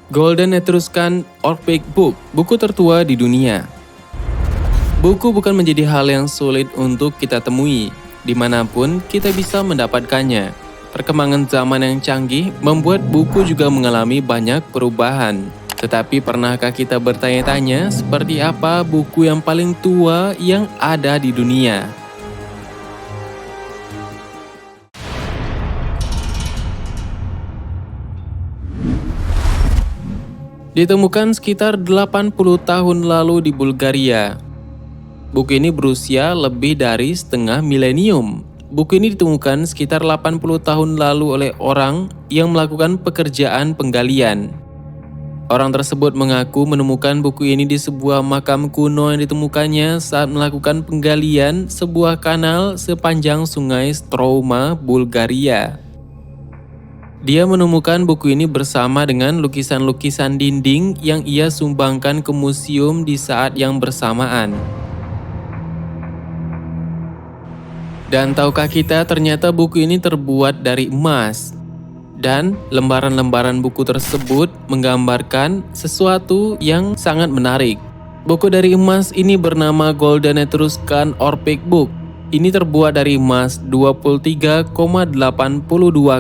Golden Etruscan Orphic Book, buku tertua di dunia. Buku bukan menjadi hal yang sulit untuk kita temui, dimanapun kita bisa mendapatkannya. Perkembangan zaman yang canggih membuat buku juga mengalami banyak perubahan. Tetapi pernahkah kita bertanya-tanya seperti apa buku yang paling tua yang ada di dunia? Ditemukan sekitar 80 tahun lalu di Bulgaria. Buku ini berusia lebih dari setengah milenium. Buku ini ditemukan sekitar 80 tahun lalu oleh orang yang melakukan pekerjaan penggalian. Orang tersebut mengaku menemukan buku ini di sebuah makam kuno yang ditemukannya saat melakukan penggalian sebuah kanal sepanjang sungai Strouma, Bulgaria. Dia menemukan buku ini bersama dengan lukisan-lukisan dinding yang ia sumbangkan ke museum di saat yang bersamaan. Dan tahukah kita ternyata buku ini terbuat dari emas? Dan lembaran-lembaran buku tersebut menggambarkan sesuatu yang sangat menarik. Buku dari emas ini bernama Golden Etruscan Orphic Book. Ini terbuat dari emas 23,82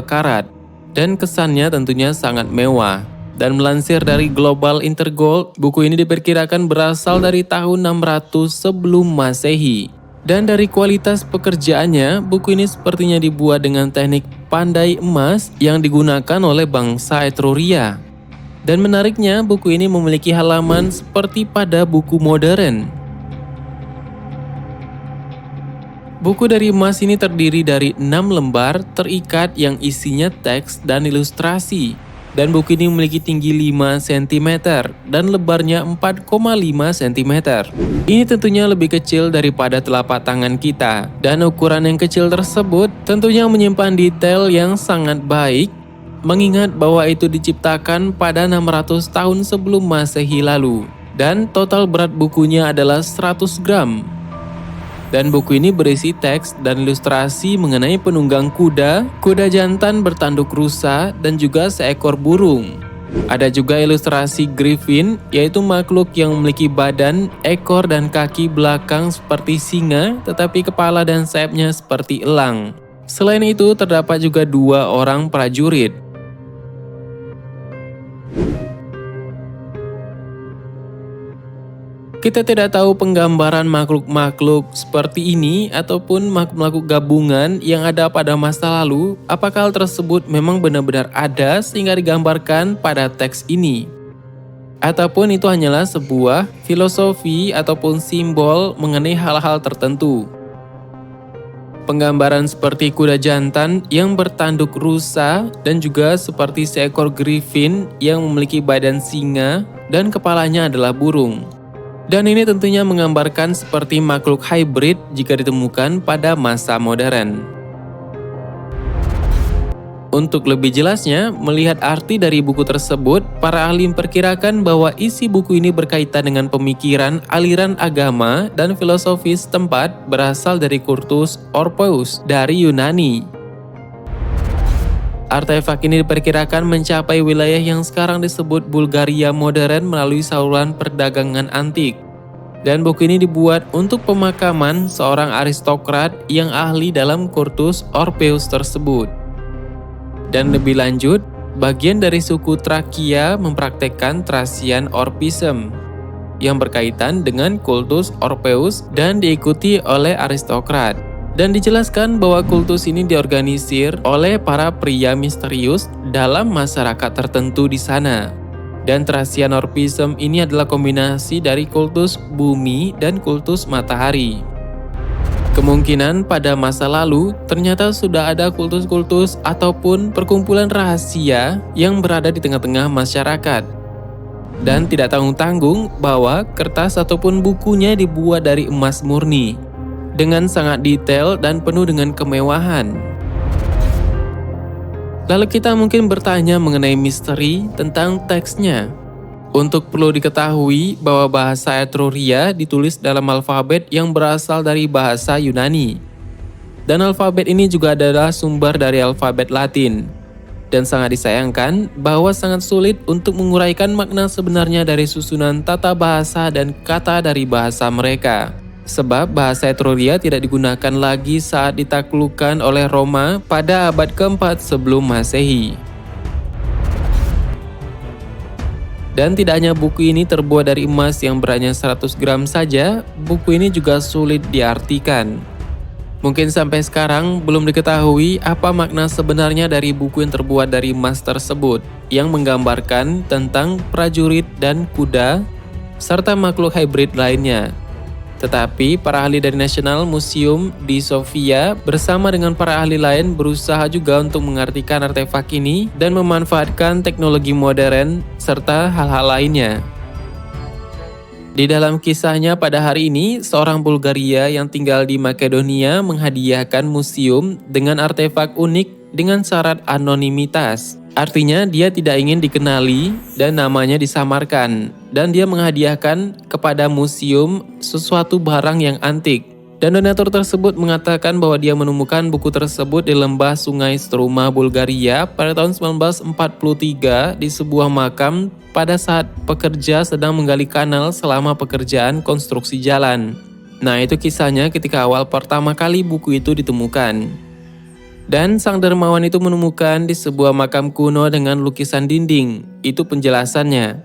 karat. Dan kesannya tentunya sangat mewah. Dan melansir dari Global Intergold, buku ini diperkirakan berasal dari tahun 600 sebelum Masehi. Dan dari kualitas pekerjaannya, buku ini sepertinya dibuat dengan teknik pandai emas yang digunakan oleh bangsa Etruria. Dan menariknya, buku ini memiliki halaman seperti pada buku modern. Buku dari emas ini terdiri dari 6 lembar terikat yang isinya teks dan ilustrasi. Dan buku ini memiliki tinggi 5 cm dan lebarnya 4,5 cm. Ini tentunya lebih kecil daripada telapak tangan kita. Dan ukuran yang kecil tersebut tentunya menyimpan detail yang sangat baik, mengingat bahwa itu diciptakan pada 600 tahun sebelum Masehi lalu. Dan total berat bukunya adalah 100 gram. Dan buku ini berisi teks dan ilustrasi mengenai penunggang kuda, kuda jantan bertanduk rusa, dan juga seekor burung. Ada juga ilustrasi griffin, yaitu makhluk yang memiliki badan, ekor, dan kaki belakang seperti singa, tetapi kepala dan sayapnya seperti elang. Selain itu, terdapat juga 2 orang prajurit. Kita tidak tahu penggambaran makhluk-makhluk seperti ini ataupun makhluk-makhluk gabungan yang ada pada masa lalu, apakah hal tersebut memang benar-benar ada sehingga digambarkan pada teks ini? Ataupun itu hanyalah sebuah filosofi ataupun simbol mengenai hal-hal tertentu. Penggambaran seperti kuda jantan yang bertanduk rusa dan juga seperti seekor griffin yang memiliki badan singa dan kepalanya adalah burung. Dan ini tentunya menggambarkan seperti makhluk hybrid jika ditemukan pada masa modern. Untuk lebih jelasnya, melihat arti dari buku tersebut, para ahli memperkirakan bahwa isi buku ini berkaitan dengan pemikiran, aliran agama, dan filosofis setempat berasal dari kultus Orpheus dari Yunani. Artefak ini diperkirakan mencapai wilayah yang sekarang disebut Bulgaria modern melalui saluran perdagangan antik. Dan buku ini dibuat untuk pemakaman seorang aristokrat yang ahli dalam kultus Orpheus tersebut. Dan lebih lanjut, bagian dari suku Trakia mempraktekkan Thracian Orphism yang berkaitan dengan kultus Orpheus dan diikuti oleh aristokrat. Dan dijelaskan bahwa kultus ini diorganisir oleh para pria misterius dalam masyarakat tertentu di sana. Dan Thracian Orphism ini adalah kombinasi dari kultus bumi dan kultus matahari. Kemungkinan pada masa lalu ternyata sudah ada kultus-kultus ataupun perkumpulan rahasia yang berada di tengah-tengah masyarakat. Dan tidak tanggung-tanggung bahwa kertas ataupun bukunya dibuat dari emas murni, dengan sangat detail dan penuh dengan kemewahan. Lalu kita mungkin bertanya mengenai misteri tentang teksnya. Untuk perlu diketahui bahwa bahasa Etruria ditulis dalam alfabet yang berasal dari bahasa Yunani. Dan alfabet ini juga adalah sumber dari alfabet Latin. Dan sangat disayangkan bahwa sangat sulit untuk menguraikan makna sebenarnya dari susunan tata bahasa dan kata dari bahasa mereka. Sebab bahasa Etruria tidak digunakan lagi saat ditaklukkan oleh Roma pada abad keempat sebelum Masehi. Dan tidak hanya buku ini terbuat dari emas yang beratnya 100 gram saja, buku ini juga sulit diartikan. Mungkin sampai sekarang belum diketahui apa makna sebenarnya dari buku yang terbuat dari emas tersebut, yang menggambarkan tentang prajurit dan kuda, serta makhluk hybrid lainnya. Tetapi para ahli dari National Museum di Sofia bersama dengan para ahli lain berusaha juga untuk mengartikan artefak ini dan memanfaatkan teknologi modern serta hal-hal lainnya. Di dalam kisahnya pada hari ini, seorang Bulgaria yang tinggal di Makedonia menghadiahkan museum dengan artefak unik dengan syarat anonimitas. Artinya dia tidak ingin dikenali dan namanya disamarkan. Dan dia menghadiahkan kepada museum sesuatu barang yang antik. Dan donatur tersebut mengatakan bahwa dia menemukan buku tersebut di lembah sungai Struma, Bulgaria pada tahun 1943 di sebuah makam pada saat pekerja sedang menggali kanal selama pekerjaan konstruksi jalan. Nah, itu kisahnya ketika awal pertama kali buku itu ditemukan. Dan sang dermawan itu menemukan di sebuah makam kuno dengan lukisan dinding. Itu penjelasannya.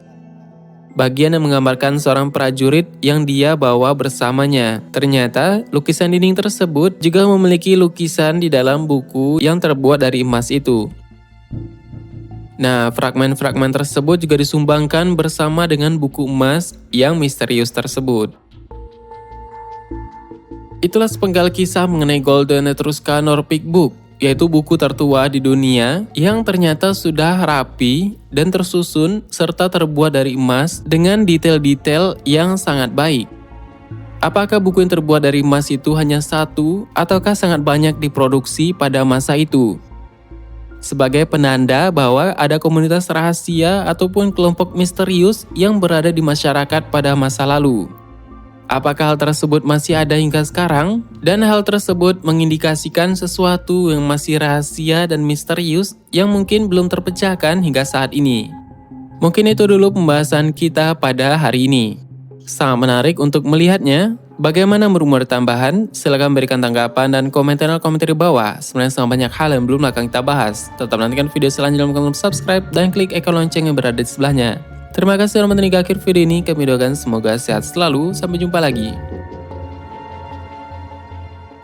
Bagian yang menggambarkan seorang prajurit yang dia bawa bersamanya. Ternyata lukisan dinding tersebut juga memiliki lukisan di dalam buku yang terbuat dari emas itu. Nah, fragmen-fragmen tersebut juga disumbangkan bersama dengan buku emas yang misterius tersebut. Itulah sepenggal kisah mengenai Golden Etruska Norpik Book, yaitu buku tertua di dunia yang ternyata sudah rapi dan tersusun serta terbuat dari emas dengan detail-detail yang sangat baik. Apakah buku yang terbuat dari emas itu hanya satu ataukah sangat banyak diproduksi pada masa itu? Sebagai penanda bahwa ada komunitas rahasia ataupun kelompok misterius yang berada di masyarakat pada masa lalu. Apakah hal tersebut masih ada hingga sekarang? Dan hal tersebut mengindikasikan sesuatu yang masih rahasia dan misterius yang mungkin belum terpecahkan hingga saat ini. Mungkin itu dulu pembahasan kita pada hari ini. Sangat menarik untuk melihatnya. Bagaimana menurut tambahan? Silahkan berikan tanggapan dan komentar di bawah. Sebenarnya sangat banyak hal yang belum akan kita bahas. Tetap nantikan video selanjutnya dengan subscribe dan klik ikon lonceng yang berada di sebelahnya. Terima kasih telah menonton hingga akhir video ini. Kami doakan semoga sehat selalu. Sampai jumpa lagi.